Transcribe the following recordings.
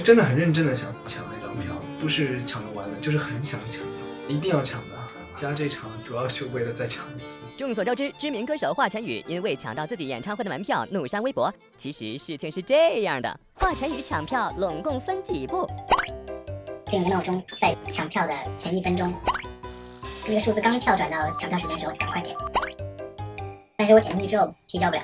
真的很认真的想抢那张票，不是抢得完的，就是很想抢，一定要抢的。加这场主要是为了再抢一次。众所周知，知名歌手华晨宇因为抢到自己演唱会的门票怒删微博。其实事情是这样的，华晨宇抢票拢共分几步？定个闹钟，在抢票的前1分钟，那个数字刚跳转到抢票时间的时候就赶快点。但是我点进去之后提交不了，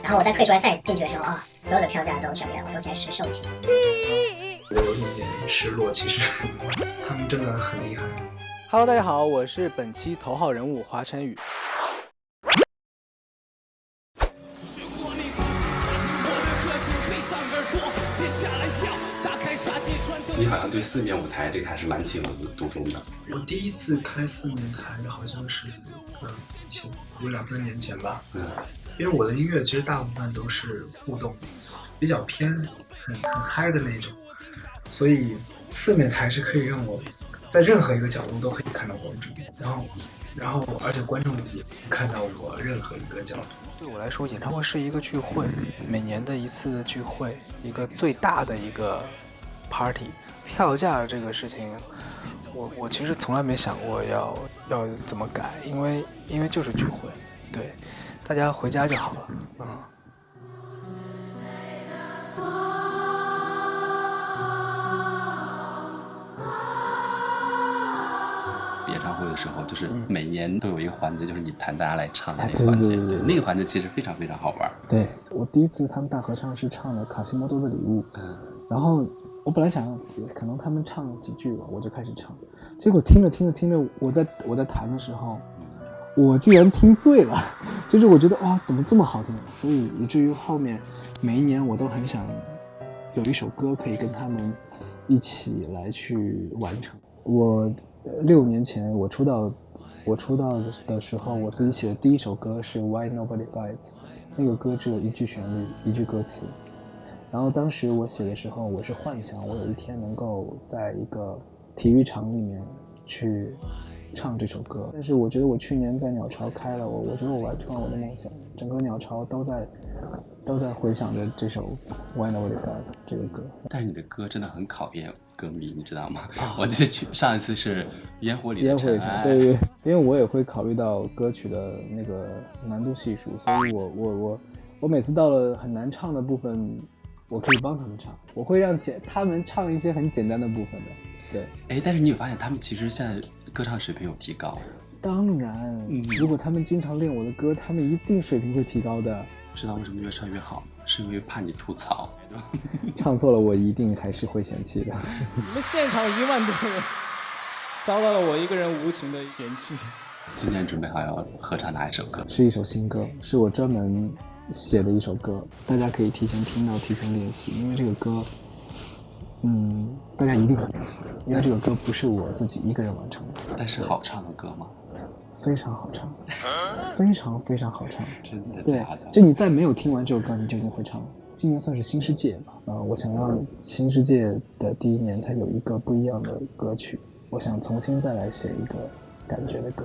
然后我再退出来再进去的时候啊，所有的票价都选不了，都显示售罄。我有一点失落，其实他们真的很厉害。Hello， 大家好，我是本期头号人物华晨宇。你好像对四面舞台这个还是蛮情有独钟的。我第一次开4面台好像是有2-3年前吧。因为我的音乐其实大部分都是互动，比较偏很嗨的那种，所以4面台是可以让我在任何一个角度都可以看到观众，然后而且观众也看到我任何一个角度。对我来说，演唱会是一个聚会，每年的一次聚会，一个最大的一个 party。票价这个事情，我其实从来没想过要怎么改，因为就是聚会，对，大家回家就好了，演唱会的时候，就是每年都有一个环节，就是你弹，大家来唱的那个环节。对，那个环节其实非常非常好玩。对，我第一次他们大合唱是唱了卡西莫多的礼物，然后我本来想可能他们唱几句吧，我就开始唱，结果听着，我在弹的时候，我竟然听醉了，就是我觉得哇，怎么这么好听，所以以至于后面每一年我都很想有一首歌可以跟他们一起来去完成。我6年前我出道的时候，我自己写的第一首歌是 Why Nobody Fights， 那个歌只有1句旋律1句歌词，然后当时我写的时候，我是幻想我有一天能够在一个体育场里面去唱这首歌，但是我觉得我去年在鸟巢开了，我觉得我完成了我的梦想，整个鸟巢都在回想着这首 Why Nobody Fights 这个歌。但是你的歌真的很考验歌迷，你知道吗？我记得上一次是烟火里的尘埃，对，因为我也会考虑到歌曲的那个难度系数，所以我每次到了很难唱的部分，我可以帮他们唱，我会让他们唱一些很简单的部分的。对，但是你有发现他们其实现在歌唱水平有提高？当然，如果他们经常练我的歌，他们一定水平会提高的。知道为什么越唱越好？是因为怕你吐槽。唱错了，我一定还是会嫌弃的。你们现场1万多人，遭到了我一个人无情的嫌弃。今年准备好要合唱哪一首歌？是一首新歌，是我专门写的一首歌，大家可以提前听到，提前练习，因为这个歌大家一定会练习，因为这个歌不是我自己一个人完成的。但是好唱的歌吗？非常好唱，非常非常好唱。真的对假的？就你在没有听完这首歌，你就一定会唱。今年算是新世界吧，我想让新世界的第1年它有一个不一样的歌曲，我想重新再来写一个感觉的歌。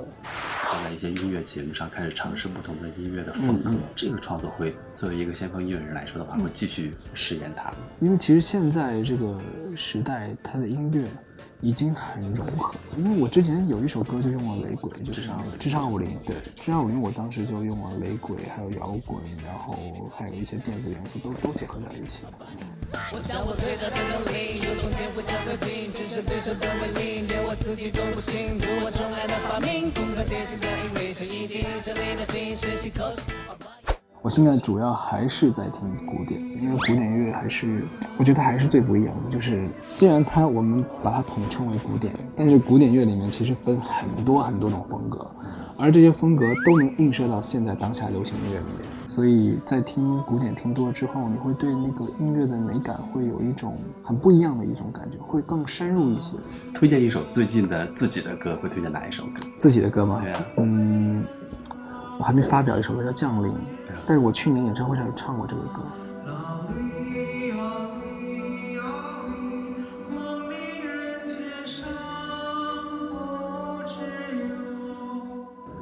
在一些音乐节目上开始尝试不同的音乐的风格，这个创作会作为一个先锋音乐人来说的话，会继续试验它。因为其实现在这个时代，它的音乐已经很融合。因为我之前有一首歌就用了雷鬼，就是至上50，对，至上50，我当时就用了雷鬼，还有摇滚，然后还有一些电子元素都结合在一起。我想我最大的能力，有种天赋叫特技，只是对手的威力，连我自己都不信。如我重来的发明，攻克典型的因为是一击，这里的精是西口。我现在主要还是在听古典，因为古典乐我觉得还是最不一样的。就是虽然我们把它统称为古典，但是古典乐里面其实分很多很多种风格，而这些风格都能映射到现在当下流行音乐里面。所以在听古典听多了之后，你会对那个音乐的美感会有一种很不一样的一种感觉，会更深入一些。推荐一首最近的自己的歌，会推荐哪一首歌？自己的歌吗？对啊。我还没发表一首歌叫《降临》，但是我去年演唱会上也唱过这个歌。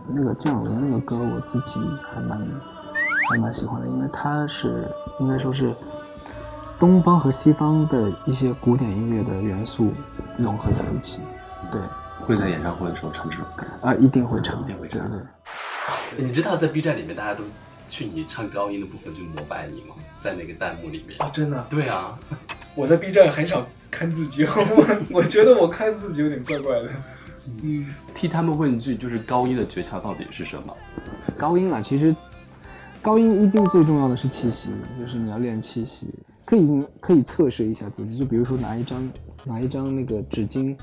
那个《降临》那个歌我自己还蛮喜欢的，因为它是应该说是东方和西方的一些古典音乐的元素融合在一起。对，会在演唱会的时候唱这首歌一定会唱，一定会唱。对。你知道在 B 站里面大家都去你唱高音的部分就膜拜你吗？在那个弹幕里面。真的？对啊，我在 B 站很少看自己，我觉得我看自己有点怪怪的。替他们问一句，就是高音的诀窍到底是什么？高音其实高音一定最重要的是气息，就是你要练气息。可以测试一下自己，就比如说拿一张那个纸巾，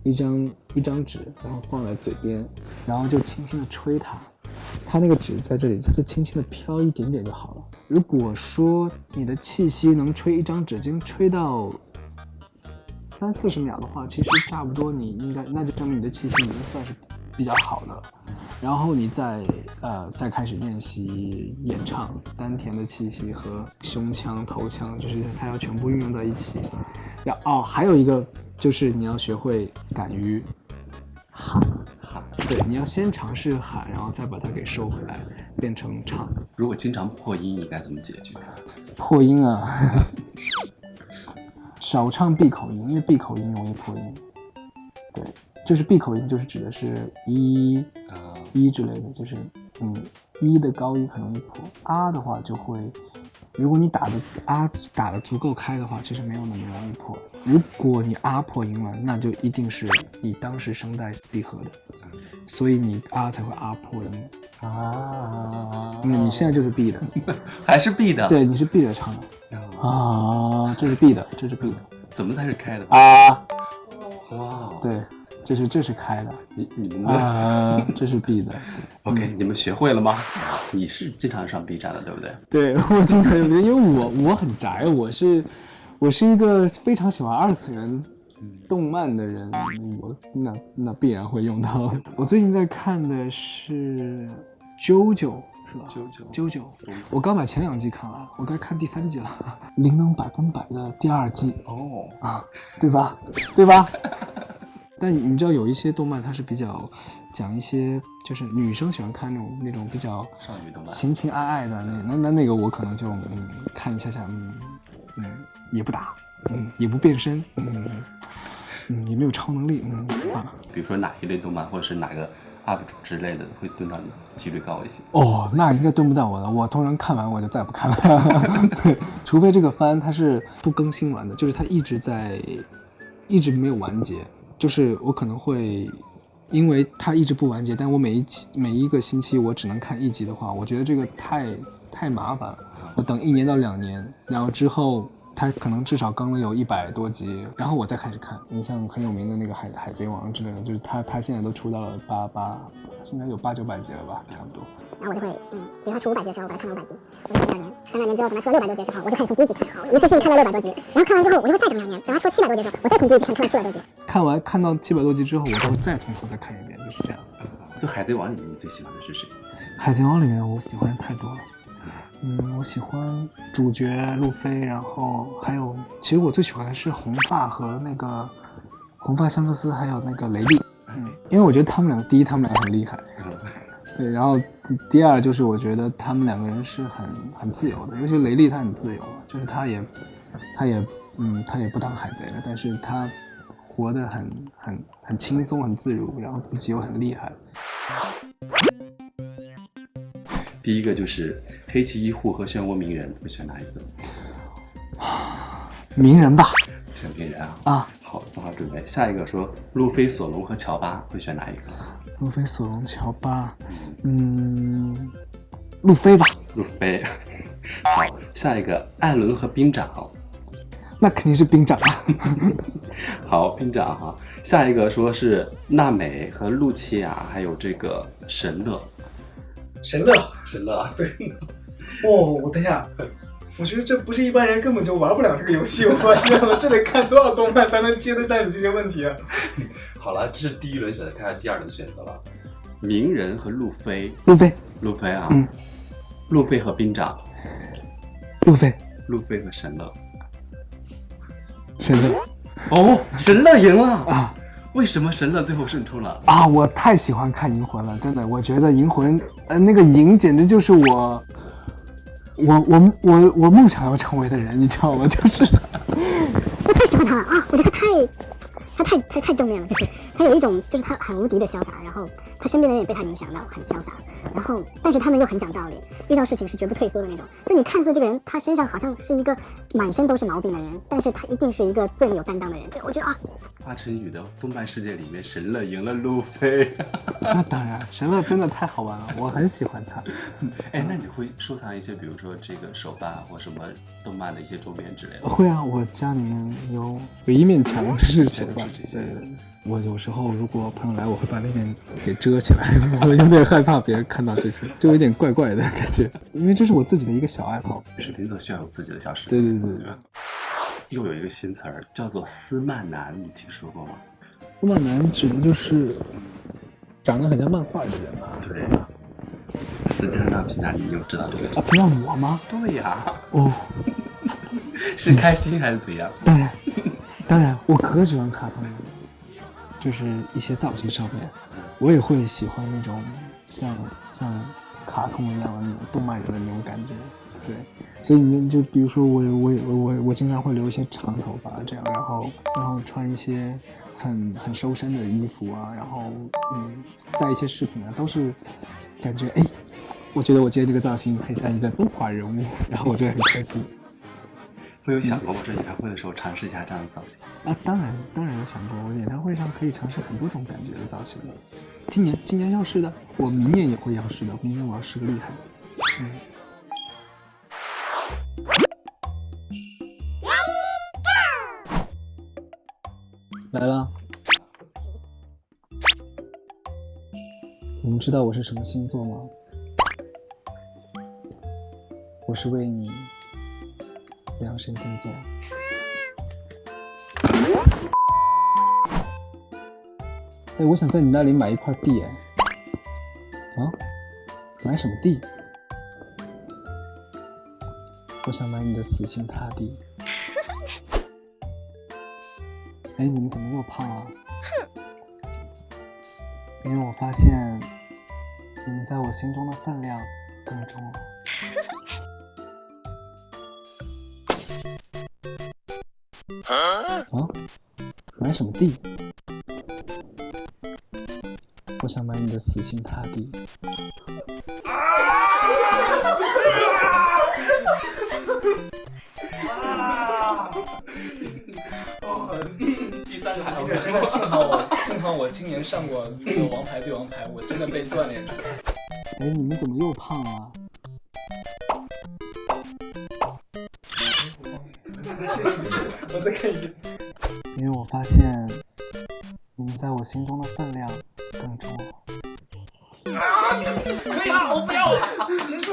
一张纸，然后放在嘴边，然后就轻轻的吹它那个纸在这里，它就轻轻的飘一点点就好了。如果说你的气息能吹一张纸巾吹到30-40秒的话，其实差不多你应该，那就证明你的气息已经算是比较好的了。然后你再开始练习演唱，丹田的气息和胸腔、头腔，就是它要全部运用在一起。还有一个就是你要学会敢于喊，对，你要先尝试喊，然后再把它给收回来，变成唱。如果经常破音，你该怎么解决？破音少唱闭口音，因为闭口音容易破音。对，就是闭口音，就是指的是一之类的，就是一的高音很容易破，的话就会，如果你打的足够开的话，其实没有那么容易破。如果你破音了，那就一定是你当时声带闭合的，所以你才会破的。你现在就是闭的，还是闭的？对，你是闭着唱的。这是闭的，怎么才是开的？哇，对，这是开的。你们这是闭的。OK，你们学会了吗？你是经常上 B 站的，对不对？对，我经常用，因为我很宅，我是一个非常喜欢二次元动漫的人，那必然会用到。我最近在看的是JoJo。是吧？JoJo，我刚把前2季看完，我该看第3季了，《灵能100%》的第2季。对吧？但你知道有一些动漫它是比较讲一些，就是女生喜欢看那种比较少女动漫，情情爱爱的那个我可能就看一下也不打，也不变身，也没有超能力，算了。比如说哪一类动漫，或者是哪个 UP 主之类的会蹲到你几率高一些？那应该蹲不到我的，我通常看完我就再不看了。对，除非这个番它是不更新完的，就是它一直没有完结，就是我可能会因为它一直不完结，但我每一个星期我只能看1集的话，我觉得这个太麻烦了。我等1年到2年，然后之后它可能至少更了有100多集，然后我再开始看。你像很有名的那个海贼王之类的，就是它现在都出到了应该有800-900集了吧，差不多。然后我就会，比如他出500集的时候，我把它看了500集，我就等2年，等2年之后，等他出了600多集的时候，我就开始从第1集看，一次性看到600多集，然后看完之后，我就会再等2年，等他出了700多集的时候，我再从第1集看到700多集。看到700多集之后，我就会再从头再看一遍，就是这样。就海贼王里面你最喜欢的是谁？海贼王里面我喜欢太多了。我喜欢主角路飞，然后还有，其实我最喜欢的是红发和那个红发香克斯，还有那个雷利。因为我觉得他们俩，第一他们俩很厉害，对，然后第二就是我觉得他们2个人是很自由的，尤其雷利他很自由，就是他也不当海贼了，但是他活得很轻松很自如，然后自己又很厉害。第一个就是黑崎一护和漩涡鸣人，会选哪一个？鸣人吧。选鸣人啊。好，做好准备。下一个说路飞、索隆和乔巴，会选哪一个？路飞、索隆、乔巴，路飞吧。路飞。好，下一个艾伦和兵长。那肯定是兵长啊。好，兵长哈。下一个说是娜美和露琪亚，还有这个神乐。神乐，对。我等一下，我觉得这不是一般人根本就玩不了这个游戏。我发现了，这得看多少动漫才能接得上你这些问题啊。好了，这是第1轮选择，看下第2轮选择了。鸣人和路飞。路飞啊。路飞和兵长。路飞和神乐。神乐。神乐赢了啊！为什么神乐最后胜出了啊？我太喜欢看银魂了，真的，我觉得银魂，那个银简直就是我我梦想要成为的人，你知道吗？就是我太喜欢他了啊！我觉得他太正面了，就是他有一种就是他很无敌的潇洒，然后他身边的人也被他影响到，很潇洒，然后但是他们又很讲道理，遇到事情是绝不退缩的那种。就你看似这个人，他身上好像是一个满身都是毛病的人，但是他一定是一个最有担当的人。就我觉得啊，华晨宇的动漫世界里面，神乐赢了路飞。那当然，神乐真的太好玩了，我很喜欢他。哎，那你会收藏一些，比如说这个手办或什么动漫的一些周边之类的？会啊，我家里面有一面墙是手办，这些。我有时候如果朋友来，我会把那面给遮起来，我有点害怕别人看到这些，就有点怪怪的感觉，因为这是我自己的一个小爱好。水瓶座需要有自己的小世界。对对对对。又有一个新词儿叫做斯曼男，你听说过吗？斯曼男指的就是长得很像漫画的人吧？对。森真那平常你有知道这个？啊，平常我吗？对呀。哦。是开心还是怎样？当然，我可喜欢卡通了。就是一些造型上面，我也会喜欢那种像卡通一样的那种动漫人的那种感觉，对，所以你就比如说我经常会留一些长头发这样，然后穿一些很收身的衣服啊，然后带一些饰品啊，都是感觉哎，我觉得我今天这个造型很像一个动画人物，然后我就很开心。会有想过我这演唱会的时候尝试一下这样的造型啊？当然有想过，我演唱会上可以尝试很多种感觉的造型。今年要试的，我明年也会要试的，明年我要试个厉害的。来了，你们知道我是什么星座吗？我是为你量身定做。哎，我想在你那里买一块地，哎，啊，买什么地？我想买你的死心塌地。哎，你们怎么又胖了？因为我发现你们在我心中的分量更重了。啊？买什么地？我想买你的死心塌地。第三个还真的幸好我今年上过这个王牌对王牌，我真的被锻炼出来。哎，你们怎么又胖了？我再看一遍。因为我发现你们在我心中的分量更重了。可以了，我不要了，结束。